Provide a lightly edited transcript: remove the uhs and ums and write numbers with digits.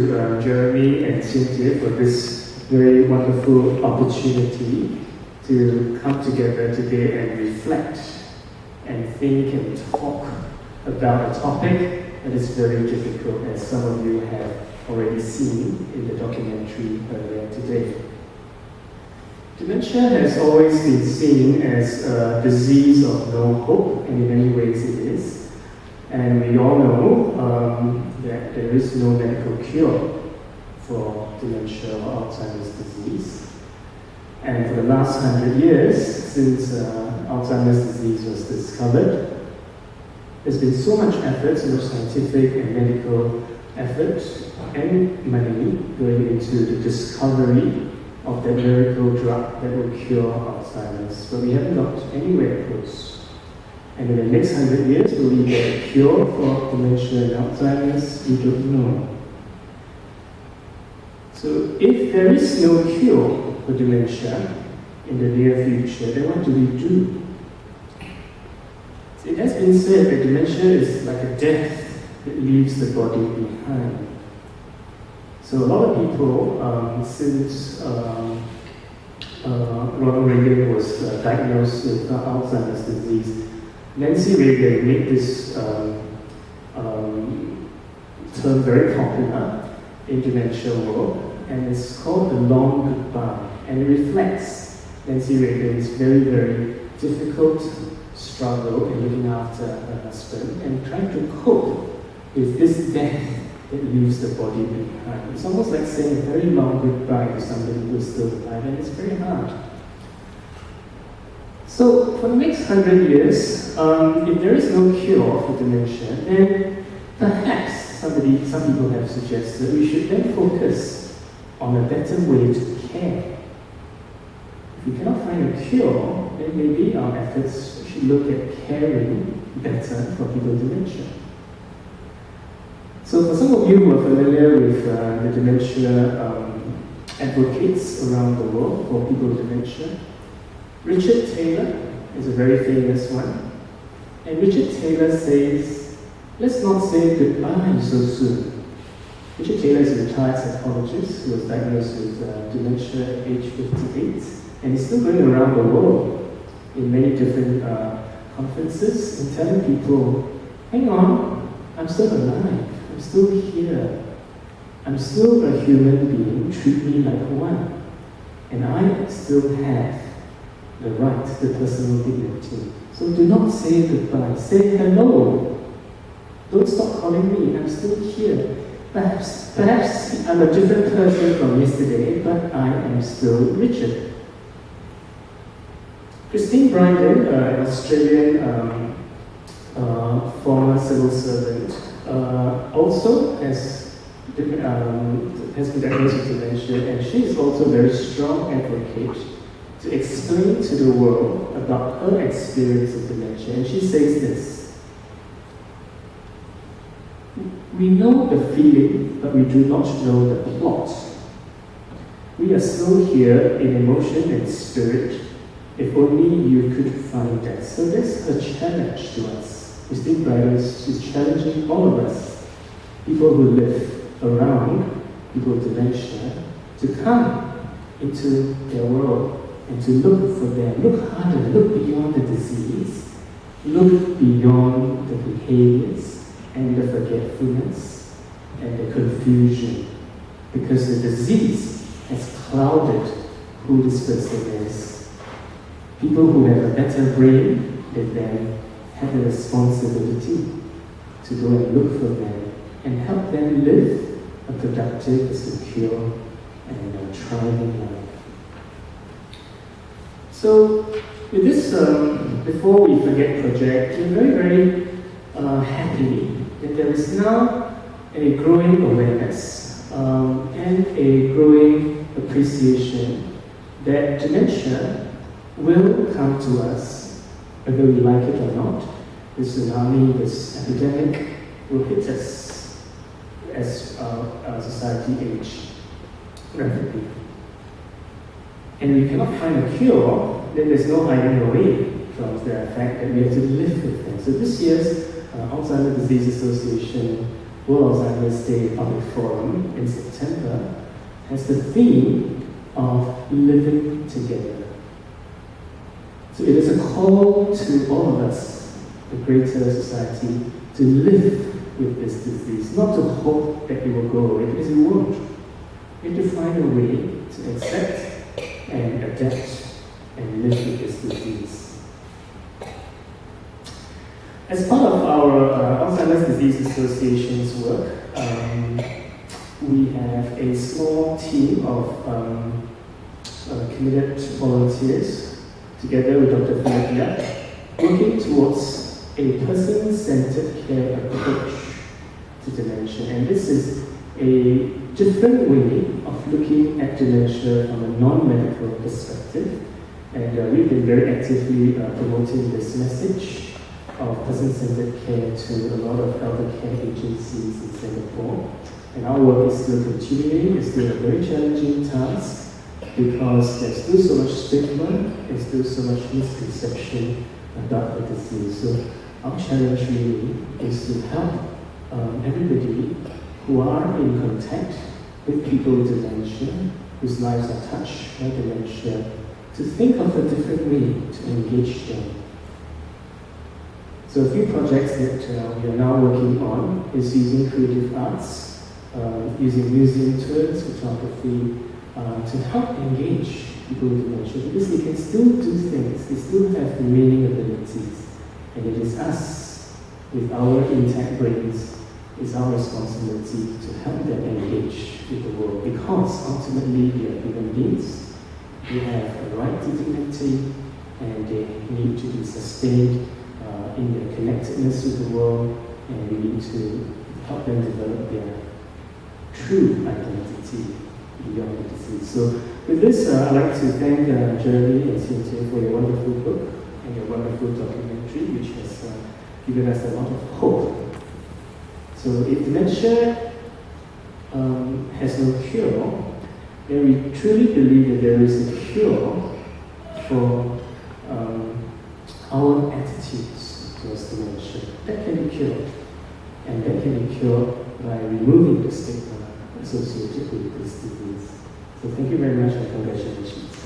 Jeremy and Cynthia for this very wonderful opportunity to come together today and reflect and think and talk about a topic that is very difficult, as some of you have already seen in the documentary earlier today. Dementia has always been seen as a disease of no hope, and in many ways it is. And we all know that there is no medical cure for dementia or Alzheimer's disease. And for the last 100 years, since Alzheimer's disease was discovered, there's been so much effort, so much scientific and medical effort and money going into the discovery of that miracle drug that will cure Alzheimer's. But we haven't got anywhere close. And in the next 100 years, will we get a cure for dementia and Alzheimer's? We don't know. So if there is no cure for dementia in the near future, then what do we do? So it has been said that dementia is like a death that leaves the body behind. So a lot of people, since Ronald Reagan was diagnosed with Alzheimer's disease, Nancy Reagan made this term very popular in dementia world, and it's called the long goodbye, and it reflects Nancy Reagan's very, very difficult struggle in looking after her husband and trying to cope with this death that leaves the body behind. It's almost like saying a very long goodbye to somebody who's still alive, and it's very hard. So for the next 100 years, if there is no cure for dementia, then perhaps some people have suggested we should then focus on a better way to care. If we cannot find a cure, then maybe our efforts should look at caring better for people with dementia. So for some of you who are familiar with the dementia advocates around the world for people with dementia, Richard Taylor is a very famous one. And Richard Taylor says, let's not say goodbye so soon. Richard Taylor is a retired psychologist who was diagnosed with dementia at age 58, and he's still going around the world in many different conferences and telling people, hang on, I'm still alive, I'm still here, I'm still a human being, treat me like one, and I still have the right to personal dignity. So do not say goodbye, say hello. Don't stop calling me, I'm still here. Perhaps I'm a different person from yesterday, but I am still Richard. Christine Bryden, an Australian former civil servant, also has been diagnosed with dementia, and she is also a very strong advocate to explain to the world about her experience of dementia. And she says this: we know the feeling, but we do not know the plot. We are still here in emotion and spirit, if only you could find us. So that's her challenge to us. Christine Bryden is challenging all of us, people who live around people with dementia, to come into their world and to look for them, look harder, look beyond the disease, look beyond the behaviors and the forgetfulness and the confusion, because the disease has clouded who this person is. People who have a better brain than them have a responsibility to go and look for them and help them live a productive, secure, and a thriving life. So with this Before We Forget project, we're very, very happy that there is now a growing awareness and a growing appreciation that dementia will come to us, whether we like it or not. This tsunami, this epidemic will hit us as our society ages rapidly. And we cannot find a cure, then there's no hiding away from the fact that we have to live with them. So this year's Alzheimer's Disease Association World Alzheimer's Day Public Forum in September has the theme of living together. So it is a call to all of us, the greater society, to live with this disease, not to hope that it will go away, because it won't. We have to find a way to accept and adapt and live with this disease. As part of our Alzheimer's Disease Association's work, we have a small team of committed volunteers together with Dr. Dementia, working towards a person-centered care approach to dementia. And this is a different way of looking at dementia from a non-medical perspective. And we've been very actively promoting this message of person-centered care to a lot of elder care agencies in Singapore. And our work is still continuing. It's still a very challenging task, because there's still so much stigma, there's still so much misconception about the disease. So our challenge really is to help everybody who are in contact with people with dementia, whose lives are touched by dementia, to think of a different way to engage them. So a few projects that we are now working on is using creative arts, using museum tours, photography, to help engage people with dementia, because they can still do things, they still have remaining abilities, and it is us, with our intact brains, it's our responsibility to help them engage with the world, because ultimately they are human beings, they have a right to dignity, and they need to be sustained in their connectedness with the world, and we need to help them develop their true identity beyond the disease. So with this, I'd like to thank Jeremy and Cynthia for your wonderful book and your wonderful documentary, which has given us a lot of hope. So if dementia has no cure, then we truly believe that there is a cure for our attitudes towards dementia. That can be cured, and that can be cured by removing the stigma associated with this disease. So thank you very much and congratulations.